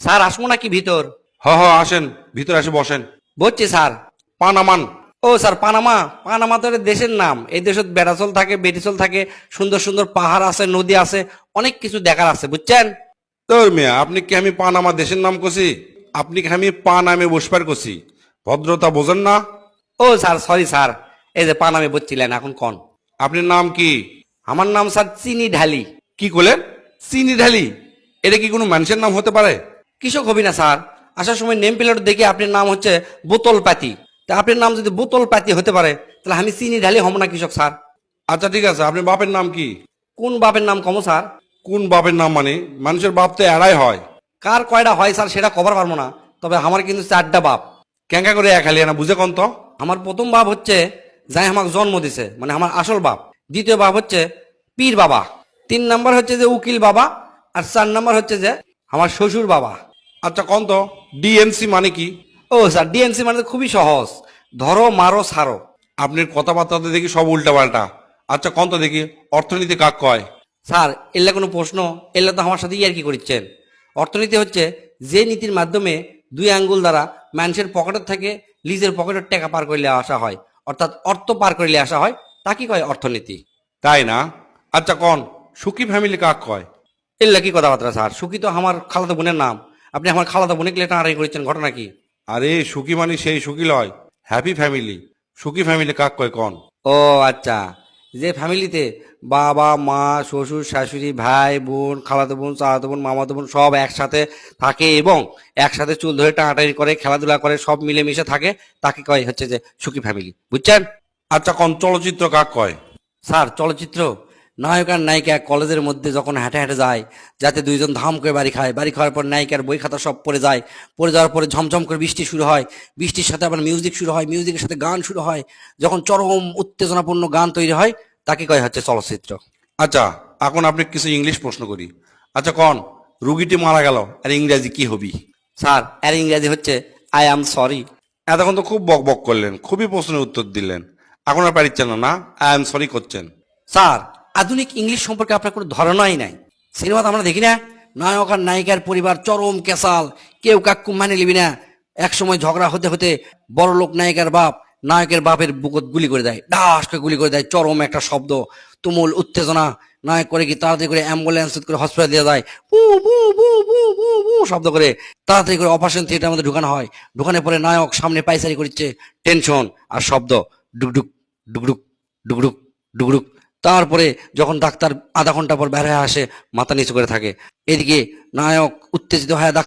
Sir আসবো নাকি ভিতর? আসেন, ভিতরে এসে বসেন। বলছি স্যার। পানামান। ও স্যার, পানামা। পানামা তো একটা দেশের নাম। এই দেশত বেড়াচল থাকে, বেটিচল থাকে, সুন্দর সুন্দর পাহাড় আছে, নদী আছে, অনেক কিছু দেখার আছে, বুঝছেন? তোর মিয়া, আপনি কি আমি পানামা দেশের নাম কছি? আপনি কি আমি পা নামে বসবার কছি? ভদ্রতা বোঝেন না? ও স্যার, সরি স্যার। এই যে পানামে বলছিলেন, এখন কন। আপনার নাম কি? আমার নাম স্যার চিনি ঢালি। কি করলেন? চিনি ঢালি? এটা কি কোনো মানুষের নাম হতে পারে? কৃষক হবি না স্যার? আসার সময় নেম প্লেট দেখি আপনার নাম হচ্ছে বোতল পাতি। তা আপনার নাম যদি বোতল পাতি হতে পারে, তাহলে আমি চিনি ঢালি হব না কৃষক স্যার? আচ্ছা ঠিক আছে, আপনার বাপের নাম কি? কোন বাপের নাম কম স্যার? কোন বাপের নাম মানে? মানুষের বাপ তো এড়াই হয়। কার কয়টা হয় স্যার সেটা কবার পারবো না, তবে আমার কিন্তু 4টা বাপ। ক্যাঙ্কা করে এক হালিয়া না, বুঝে কন তো? আমার প্রথম বাপ হচ্ছে যাই আমাকে জন্ম দিছে, মানে আমার আসল বাপ। দ্বিতীয় বাপ হচ্ছে পীর বাবা। 3 নাম্বার হচ্ছে যে উকিল বাবা। আর 4 নাম্বার হচ্ছে যে আমার শ্বশুর বাবা। আচ্ছা কন তো, ডিএনসি মানে কি? ও স্যার, ডিএনসি মানে তো খুবই সহজ, ধরো মারো ছাড়ো। আপনার কথাবার্তাতে দেখি সব উল্টা পাল্টা। আচ্ছা কন তো দেখি, অর্থনীতি কাক কয়? স্যার এলে কোনো প্রশ্ন? এলে তো আমার সাথে ইয়ার কি করছেন। অর্থনীতি হচ্ছে যে নীতির মাধ্যমে 2 আঙ্গুল দ্বারা মানুষের পকেটের থেকে লিজের পকেটের টাকা পার করলে আসা হয়, অর্থাৎ অর্থ পার করলে আসা হয়, তাকে কয় অর্থনীতি। তাই না? আচ্ছা কন, সুখী ফ্যামিলি কাক কয়? এল্লা কি কথাবার্তা স্যার? সুখী তো আমার খালাতো বোনের নাম। আপনি আমার খালাতো বোনকে টানাটানি করেছেন, ঘটনা কি? আরে সুখী মানে সেই সুখী লয়, হ্যাপি ফ্যামিলি। সুখী ফ্যামিলি কাক কয় কন? ও আচ্ছা, যে ফ্যামিলিতে বাবা মা শ্বশুর শাশুড়ি ভাই বোন খালাতো বোন চাচাতো বোন মামাতো বোন সব একসাথে থাকে এবং একসাথে চুল ধরে টানাটানি করে খেলাধুলা করে সব মিলেমিশে থাকে, তাকে কয় হচ্ছে যে সুখী ফ্যামিলি, বুঝছেন? আচ্ছা কন, চলচ্চিত্র কাক কয়? স্যার চলচ্চিত্র নায়ক আর নায়িকা কলেজের মধ্যে যখন হেঁটে হেঁটে যায়, যাতে দুইজন ধাম করে বাড়ি খায়, বাড়ি খাওয়ার পর নায়িকার বই খাতা সব পড়ে যায়, পড়ে যাওয়ার পরে ঝমঝম করে বৃষ্টি শুরু হয়, বৃষ্টির সাথে আবার মিউজিক শুরু হয়, মিউজিকের সাথে গান শুরু হয়, যখন চরম উত্তেজনাপূর্ণ গান তৈরি হয়, তাকে কয় হচ্ছে চলচ্চিত্র। আচ্ছা, এখন আপনি কিছু ইংলিশ প্রশ্ন করি। আচ্ছা কন, রুগীটি মারা গেল আর ইংরেজি কি হবি? স্যার এর ইংরেজি হচ্ছে আই অ্যাম সরি। এতক্ষণ তো খুব বক বক করলেন, খুবই প্রশ্নের উত্তর দিলেন। এখন আর পারিচ্ছেন না, না? আই এম সরি করছেন। স্যার আধুনিক ইংলিশ সম্পর্কে আপনার কোনো ধারণাই নাই। সিনেমাতে আমরা দেখি না, নায়ক আর নায়িকার পরিবার চরম কেসাল, কেউ কাকু মানে নিবি না। এক সময় ঝগড়া হতে হতে বড় লোক নায়িকার বাপ নায়কের বাপের বুকত গুলি করে দেয়, ডাস করে গুলি করে দেয়, চরম একটা শব্দ, তুমুল উত্তেজনা। নায়ক করে কি তাড়াতাড়ি করে অ্যাম্বুলেন্স করে হসপিটাল দিয়ে যায়, পু পু পু পু পু পু শব্দ করে তাড়াতাড়ি করে অপারেশন থিয়েটারের মধ্যে ঢুকানো হয়। ঢুকানোর পরে নায়ক সামনে পাইচারি করছে, টেনশন আর শব্দ, ডুকডুক ডুকডুক ডুকডুক ডুকডুক। তারপরে যখন ডাক্তার আধা ঘন্টা পর বের হয়ে আসে, মাথা নিচু করে থাকে। এদিকে নায়ক উত্তেজিত হয়ে